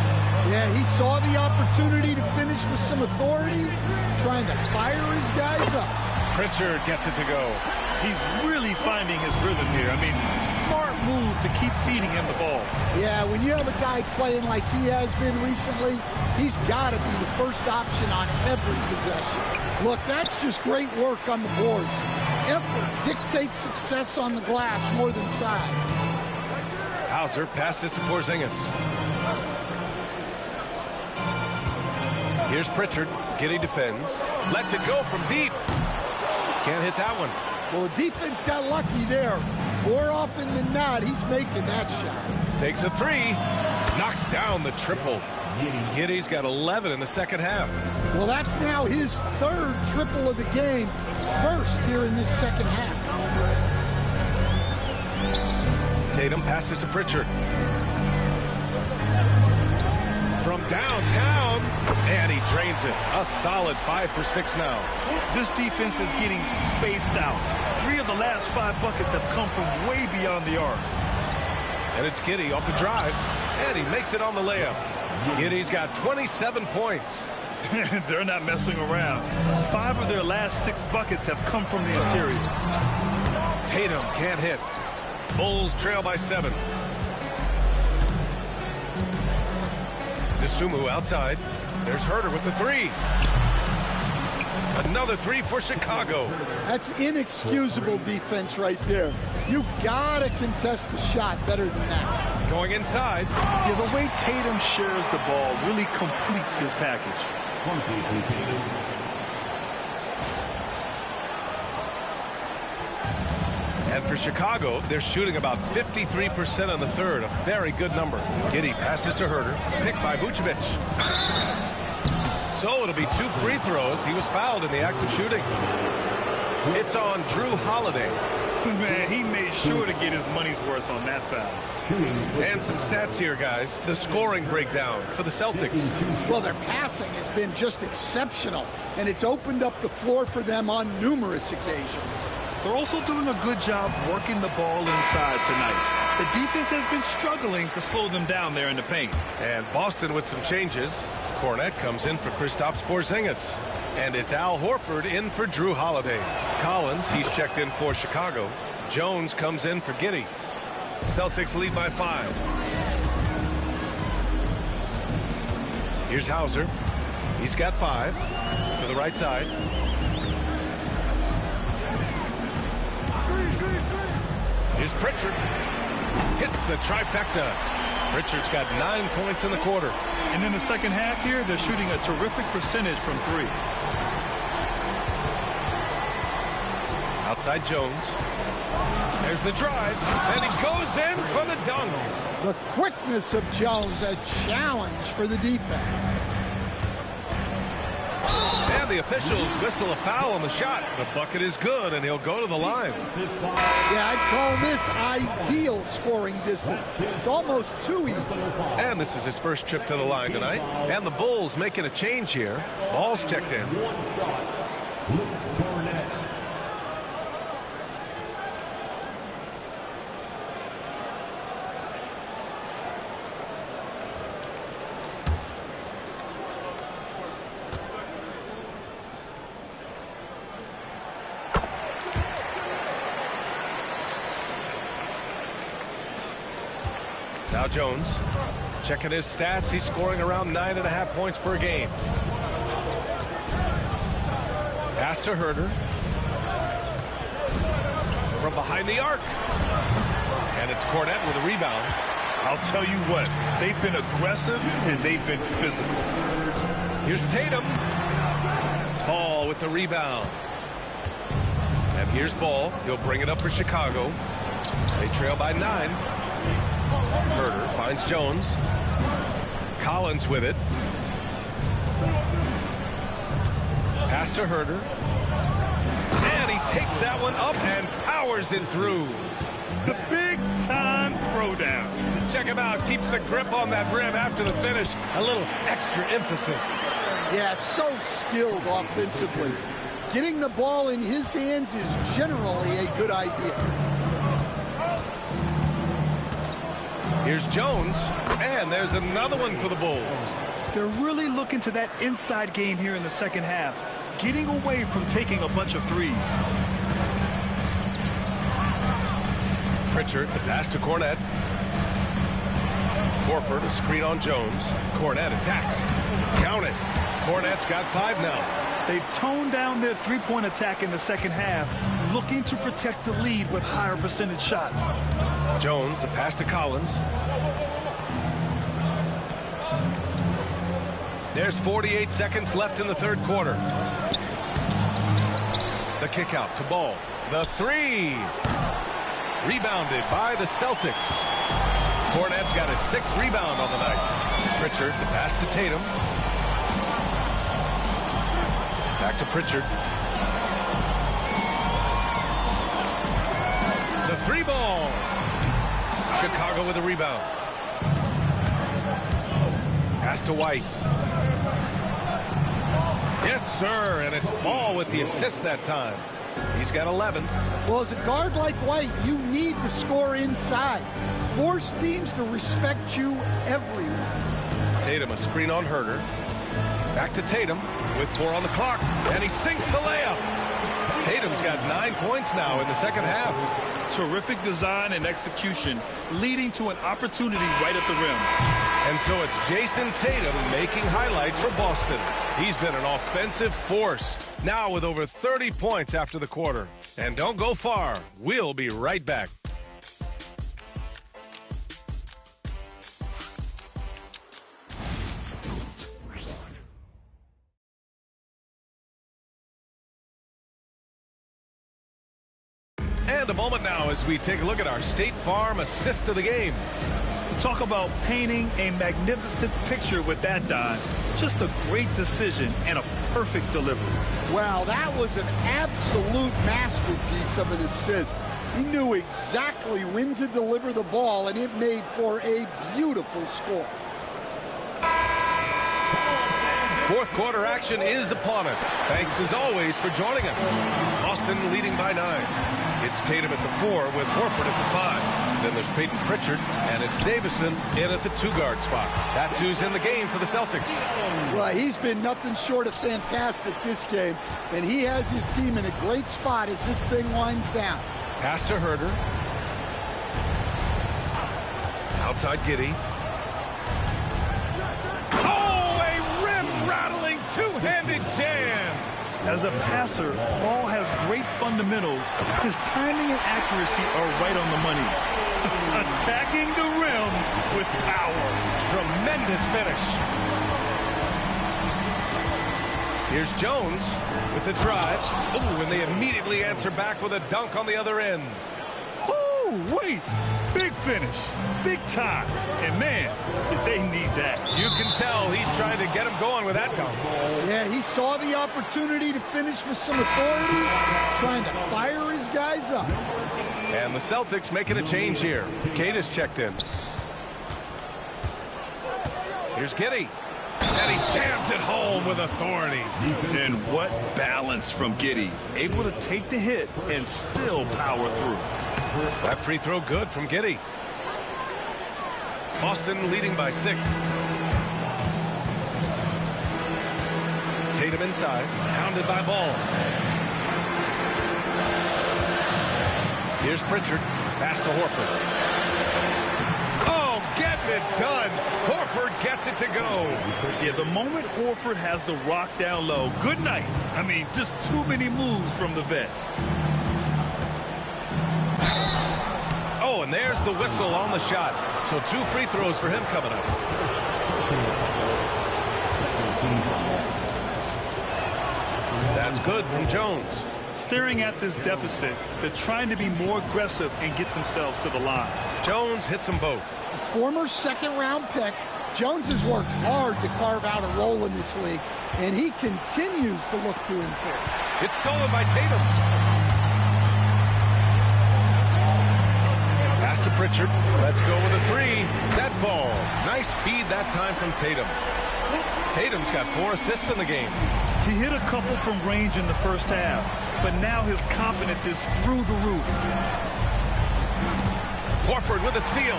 Yeah, he saw the opportunity to finish with some authority, trying to fire his guys up. Pritchard gets it to go. He's really finding his rhythm here. I mean, smart move to keep feeding him the ball. Yeah, when you have a guy playing like he has been recently, he's got to be the first option on every possession. Look, that's just great work on the boards. Effort dictates success on the glass more than size. Hauser passes to Porzingis. Here's Pritchard. Giddey defends. Lets it go from deep. Can't hit that one. Well, the defense got lucky there. More often than not, he's making that shot. Takes a 3. Knocks down the triple. Giddey's got 11 in the second half. Well, that's now his 3rd triple of the game. First here in this second half. Tatum passes to Pritchard. From downtown, and he drains it. A solid 5 for 6 now. This defense is getting spaced out. 3 of the last 5 buckets have come from way beyond the arc. And it's Giddey off the drive, and he makes it on the layup. Giddey's got 27 points. They're not messing around. 5 of their last 6 buckets have come from the interior. Tatum can't hit. Bulls trail by 7. DeSumo outside. There's Herter with the 3. Another 3 for Chicago. That's inexcusable defense right there. You gotta contest the shot better than that. Going inside. Yeah, the way Tatum shares the ball really completes his package. And for Chicago, they're shooting about 53% on the 3rd, a very good number. Giddey passes to Herter, picked by Vucevic. So it'll be 2 free throws. He was fouled in the act of shooting. It's on Drew Holiday. Man, he made sure to get his money's worth on that foul. And some stats here, guys. The scoring breakdown for the Celtics. Well, their passing has been just exceptional, and it's opened up the floor for them on numerous occasions. They're also doing a good job working the ball inside tonight. The defense has been struggling to slow them down there in the paint. And Boston with some changes. Cornette comes in for Kristaps Porzingis. And it's Al Horford in for Drew Holiday. Collins, he's checked in for Chicago. Jones comes in for Giddey. Celtics lead by 5. Here's Hauser. He's got 5 to the right side. Here's Pritchard. Hits the trifecta. Pritchard's got 9 points in the quarter. And in the second half here, they're shooting a terrific percentage from 3. Outside Jones. There's the drive, and he goes in for the dunk. The quickness of Jones, a challenge for the defense. And the officials whistle a foul on the shot. The bucket is good, and he'll go to the line. Yeah, I'd call this ideal scoring distance. It's almost too easy. And this is his first trip to the line tonight. And the Bulls making a change here. Ball's checked in. Now Jones, checking his stats, he's scoring around 9.5 points per game. Pass to Herder. From behind the arc. And it's Cornette with a rebound. I'll tell you what, they've been aggressive and they've been physical. Here's Tatum. Ball with the rebound. And here's Ball. He'll bring it up for Chicago. They trail by 9. Herder finds Jones. Collins with it. Pass to Herder. And he takes that one up and powers it through. The big-time throwdown. Check him out. Keeps the grip on that rim after the finish. A little extra emphasis. Yeah, so skilled offensively. Getting the ball in his hands is generally a good idea. Here's Jones, and there's another one for the Bulls. They're really looking to that inside game here in the second half, getting away from taking a bunch of threes. Pritchard, the pass to Cornette. Horford, a screen on Jones. Cornette attacks. Count it. Cornette's got 5 now. They've toned down their three-point attack in the second half, looking to protect the lead with higher percentage shots. Jones, the pass to Collins. There's 48 seconds left in the third quarter. The kick out to Ball. The 3. Rebounded by the Celtics. Cornette's got his 6th rebound on the night. Pritchard, the pass to Tatum. Back to Pritchard. The 3 ball. Chicago with a rebound. Pass to White. Yes, sir, and it's Ball with the assist that time. He's got 11. Well, as a guard like White, you need to score inside. Force teams to respect you everywhere. Tatum, a screen on Herder. Back to Tatum with 4 on the clock, and he sinks the layup. Tatum's got 9 points now in the second half. Terrific design and execution, leading to an opportunity right at the rim. And so it's Jason Tatum making highlights for Boston. He's been an offensive force, now with over 30 points after the quarter. And don't go far. We'll be right back. And a moment now as we take a look at our State Farm assist of the game. Talk about painting a magnificent picture with that, Don. Just a great decision and a perfect delivery. Wow, that was an absolute masterpiece of an assist. He knew exactly when to deliver the ball, and it made for a beautiful score. Fourth quarter action is upon us. Thanks as always for joining us. Boston leading by 9. It's Tatum at the 4 with Horford at the 5. Then there's Peyton Pritchard, and it's Davison in at the 2-guard spot. That's who's in the game for the Celtics. Well, he's been nothing short of fantastic this game, and he has his team in a great spot as this thing winds down. Pass to Herder. Outside Giddey. Oh, a rim-rattling two-handed jam. As a passer, Ball has great fundamentals. His timing and accuracy are right on the money. Attacking the rim with power. Tremendous finish. Here's Jones with the drive. Ooh, and they immediately answer back with a dunk on the other end. Woo-wee! Big finish, big time, and man, did they need that. You can tell he's trying to get him going with that dunk. Yeah, he saw the opportunity to finish with some authority, trying to fire his guys up. And the Celtics making a change here. Kate checked in. Here's Giddey. And he jams it home with authority. And what balance from Giddey. Able to take the hit and still power through. That free throw good from Giddey. Boston leading by 6. Tatum inside, hounded by Ball. Here's Pritchard, pass to Horford. Oh, getting it done. Horford gets it to go. Yeah, the moment Horford has the rock down low, good night. I mean, just too many moves from the vet. Oh, and there's the whistle on the shot. So 2 free throws for him coming up. That's good from Jones. Staring at this deficit, they're trying to be more aggressive and get themselves to the line. Jones hits them both. Former second-round pick, Jones has worked hard to carve out a role in this league, and he continues to look to improve. It's stolen by Tatum. Pass to Pritchard. Let's go with a 3. That falls. Nice feed that time from Tatum. Tatum's got 4 assists in the game. He hit a couple from range in the first half, but now his confidence is through the roof. Horford with a steal.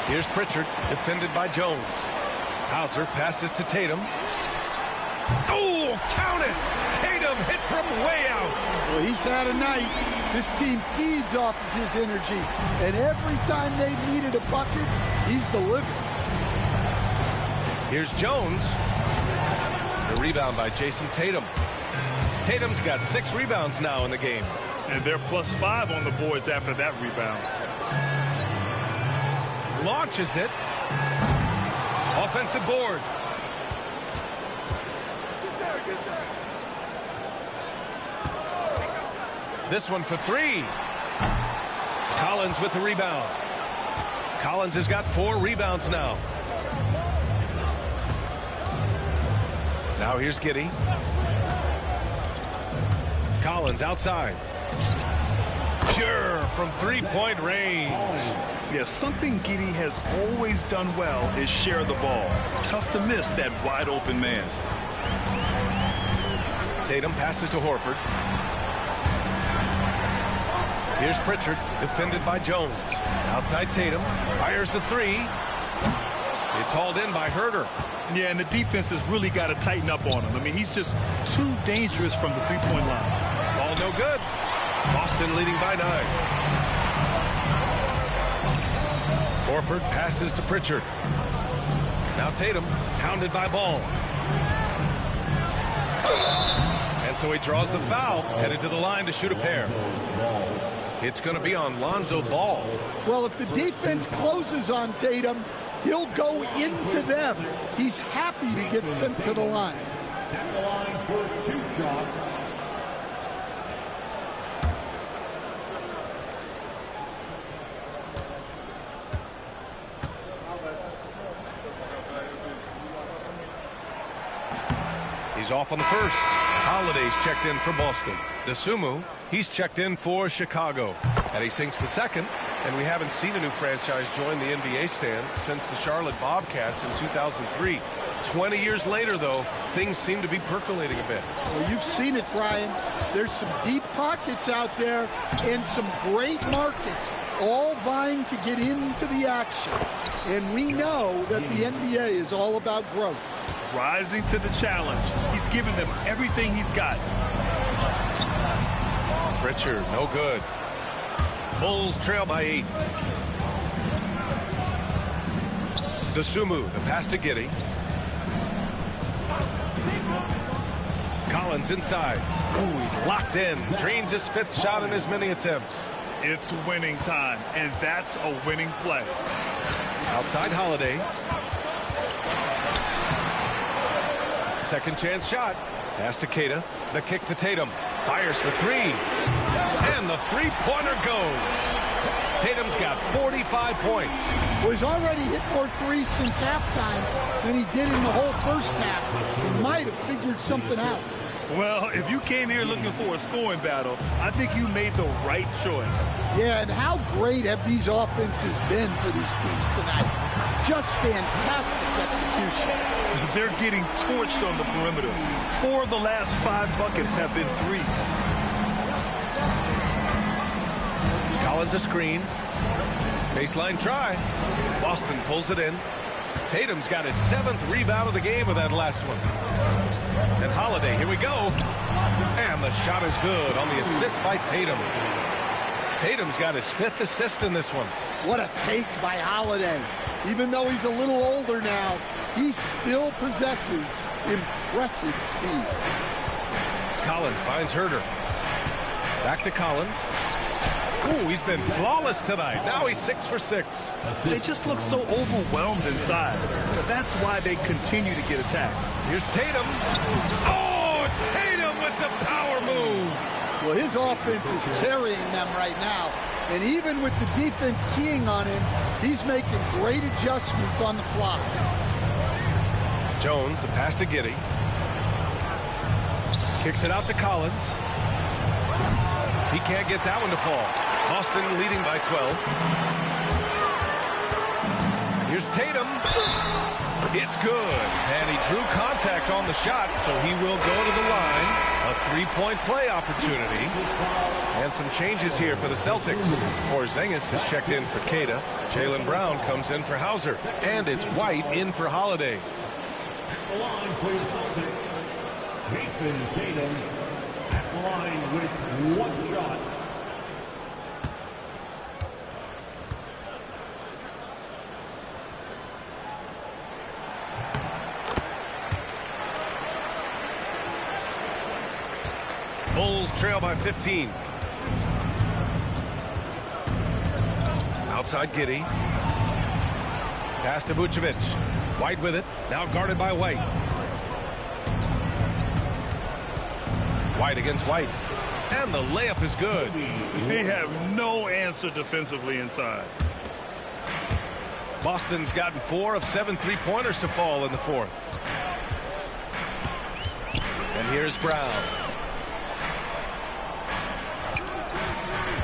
Here's Pritchard, defended by Jones. Hauser passes to Tatum. Oh, count it! Tatum hits from way out. Well, he's had a night. This team feeds off of his energy, and every time they've needed a bucket, he's delivered. Here's Jones. The rebound by Jason Tatum. Tatum's got 6 rebounds now in the game. And they're +5 on the boards after that rebound. Launches it. Offensive board. This one for 3. Collins with the rebound. Collins has got 4 rebounds now. Now here's Giddey. Collins outside. Pure from 3-point range. Yeah, something Giddey has always done well is share the ball. Tough to miss that wide open man. Tatum passes to Horford. Here's Pritchard, defended by Jones. Outside Tatum, fires the 3. It's hauled in by Herter. Yeah, and the defense has really got to tighten up on him. I mean, he's just too dangerous from the three-point line. Ball no good. Boston leading by 9. Horford passes to Pritchard. Now Tatum, hounded by Ball. And so he draws the foul, headed to the line to shoot a pair. It's going to be on Lonzo Ball. Well, if the defense closes on Tatum, he'll go into them. He's happy to get sent to the line. The line for 2 shots. He's off on the first. Holiday's checked in for Boston. DeSumo, he's checked in for Chicago. And he sinks the second. And we haven't seen a new franchise join the NBA stand since the Charlotte Bobcats in 2003. 20 years later, though, things seem to be percolating a bit. Well, you've seen it, Brian. There's some deep pockets out there and some great markets, all vying to get into the action. And we know that the NBA is all about growth. Rising to the challenge. He's given them everything he's got. Pritchard, no good. Bulls trail by 8. DeSumo, the pass to Giddey. Collins inside. Ooh, he's locked in. Drains his 5th shot in as many attempts. It's winning time, and that's a winning play. Outside Holiday. Second chance shot. Pass to Kata. The kick to Tatum. Fires for three. And the three-pointer goes. Tatum's got 45 points. Well, he's already hit more threes since halftime than he did in the whole first half. He might have figured something out. Well, if you came here looking for a scoring battle, I think you made the right choice. Yeah, and how great have these offenses been for these teams tonight? Just fantastic execution. They're getting torched on the perimeter. 4 of the last 5 buckets have been threes. Collins a screen. Baseline try. Boston pulls it in. Tatum's got his 7th rebound of the game with that last one. And Holiday, here we go. And the shot is good on the assist by Tatum. Tatum's got his 5th assist in this one. What a take by Holiday. Even though he's a little older now, he still possesses impressive speed. Collins finds Herter. Back to Collins. Ooh, he's been flawless tonight. Now he's 6 for 6. They just look so overwhelmed inside. That's why they continue to get attacked. Here's Tatum. Oh, Tatum with the power move. Well, his offense is carrying them right now. And even with the defense keying on him, he's making great adjustments on the fly. Jones, the pass to Giddey. Kicks it out to Collins. He can't get that one to fall. Boston leading by 12. Here's Tatum. It's good. And he drew contact on the shot, so he will go to the line. A three-point play opportunity. And some changes here for the Celtics. Porzingis has checked in for Queta. Jaylen Brown comes in for Hauser. And it's White in for Holiday. At the line for the Celtics, Jason Tatum at the line with 1 shot. Bulls trail by 15. Outside Giddey. Pass to Vucevic. White with it. Now guarded by White. White against White. And the layup is good. They have no answer defensively inside. Boston's gotten 4 of 7 three-pointers to fall in the 4th. And here's Brown.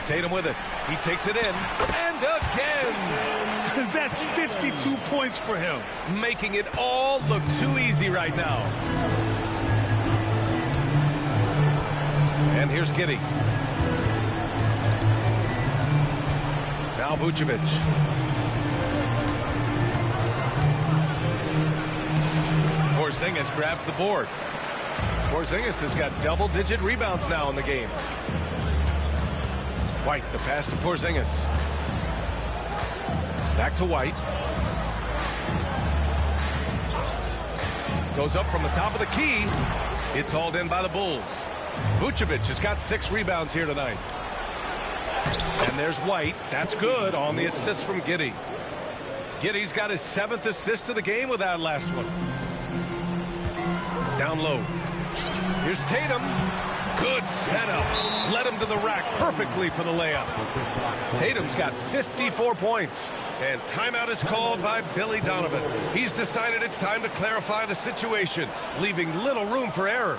Tatum with it. He takes it in. And again. That's 52 points for him. Making it all look too easy right now. And here's Giddey. Now Vucevic. Porzingis grabs the board. Porzingis has got double-digit rebounds now in the game. White, the pass to Porzingis. Back to White. Goes up from the top of the key. It's hauled in by the Bulls. Vucevic has got 6 rebounds here tonight. And there's White. That's good on the assist from Giddey. Giddey's got his 7th assist of the game with that last one. Down low. Here's Tatum. Good setup. Led him to the rack perfectly for the layup. Tatum's got 54 points. And timeout is called by Billy Donovan. He's decided it's time to clarify the situation, leaving little room for error.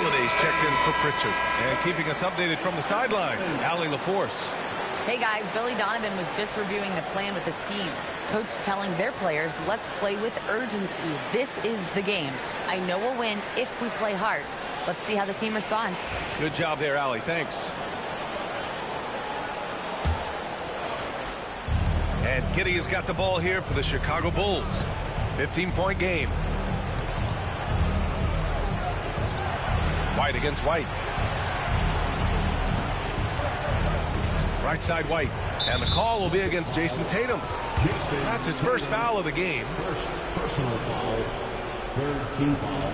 Holiday's checked in for Pritchard. And keeping us updated from the sideline, Allie LaForce. Hey guys, Billy Donovan was just reviewing the plan with his team. Coach telling their players, let's play with urgency. This is the game. I know we'll win if we play hard. Let's see how the team responds. Good job there, Allie. Thanks. And Giddey has got the ball here for the Chicago Bulls. 15-point game. White against White. Right side White. And the call will be against Jason Tatum. That's his first foul of the game. First personal foul. Third team foul.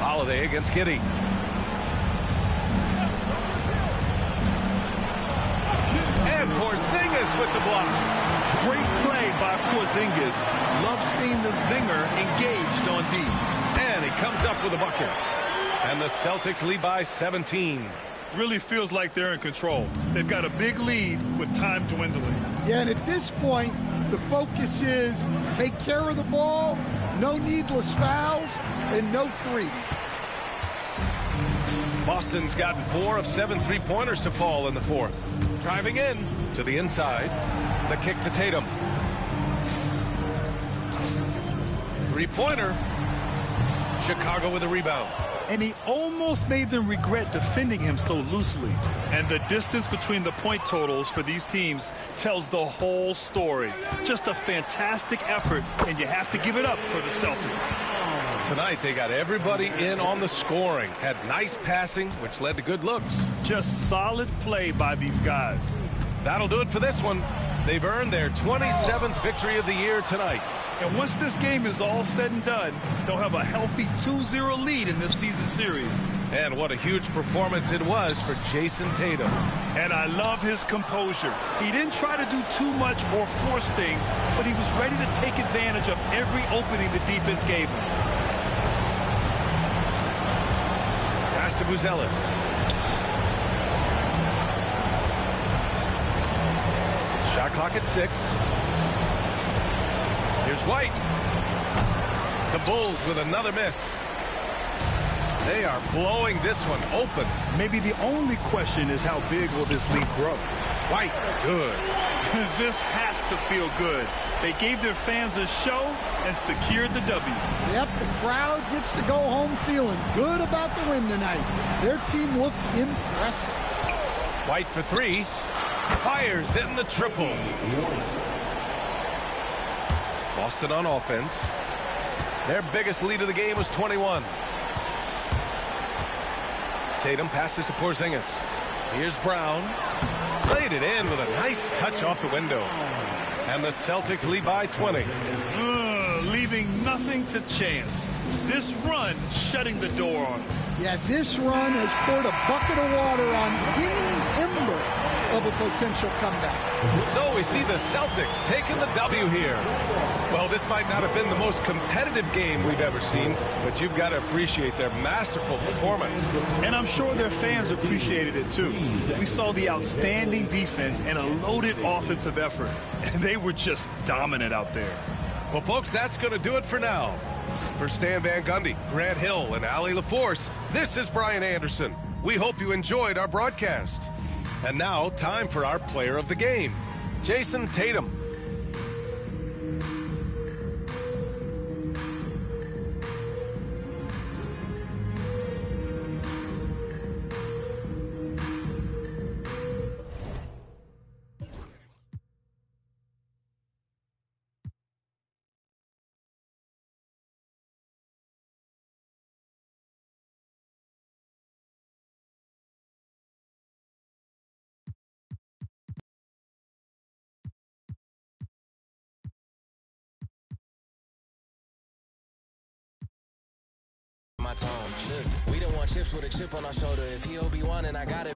Holiday against Giddey. And Porzingis with the block. Great play by Porzingis. Love seeing the zinger engaged on D. And he comes up with a bucket. And the Celtics lead by 17. Really feels like they're in control. They've got a big lead with time dwindling. Yeah, and at this point, the focus is take care of the ball, no needless fouls, and no threes. Boston's gotten 4 of 7 three-pointers to fall in the fourth. Driving in to the inside. The kick to Tatum. Three-pointer. Chicago with a rebound. And he almost made them regret defending him so loosely. And the distance between the point totals for these teams tells the whole story. Just a fantastic effort, and you have to give it up for the Celtics. Tonight, they got everybody in on the scoring. Had nice passing, which led to good looks. Just solid play by these guys. That'll do it for this one. They've earned their 27th victory of the year tonight. And once this game is all said and done, they'll have a healthy 2-0 lead in this season series. And what a huge performance it was for Jason Tatum. And I love his composure. He didn't try to do too much or force things, but he was ready to take advantage of every opening the defense gave him. Pass to Buzelis. Shot clock at 6. Here's White. The Bulls with another miss. They are blowing this one open. Maybe the only question is how big will this lead grow? White, good. This has to feel good. They gave their fans a show and secured the W. Yep, the crowd gets to go home feeling good about the win tonight. Their team looked impressive. White for 3. Fires in the triple. Boston on offense. Their biggest lead of the game was 21. Tatum passes to Porzingis. Here's Brown. Laid it in with a nice touch off the window. And the Celtics lead by 20. Leaving nothing to chance. This run shutting the door on them. Yeah, this run has poured a bucket of water on any ember of a potential comeback. So we see the Celtics taking the W here. Well, this might not have been the most competitive game we've ever seen, but you've got to appreciate their masterful performance. And I'm sure their fans appreciated it too. We saw the outstanding defense and a loaded offensive effort, and they were just dominant out there. Well, folks, that's going to do it for now. For Stan Van Gundy, Grant Hill, and Allie LaForce, this is Brian Anderson. We hope you enjoyed our broadcast. And now, time for our player of the game, Jason Tatum. My tone. We don't want chips with a chip on our shoulder. If he Obi-Wan and I got it.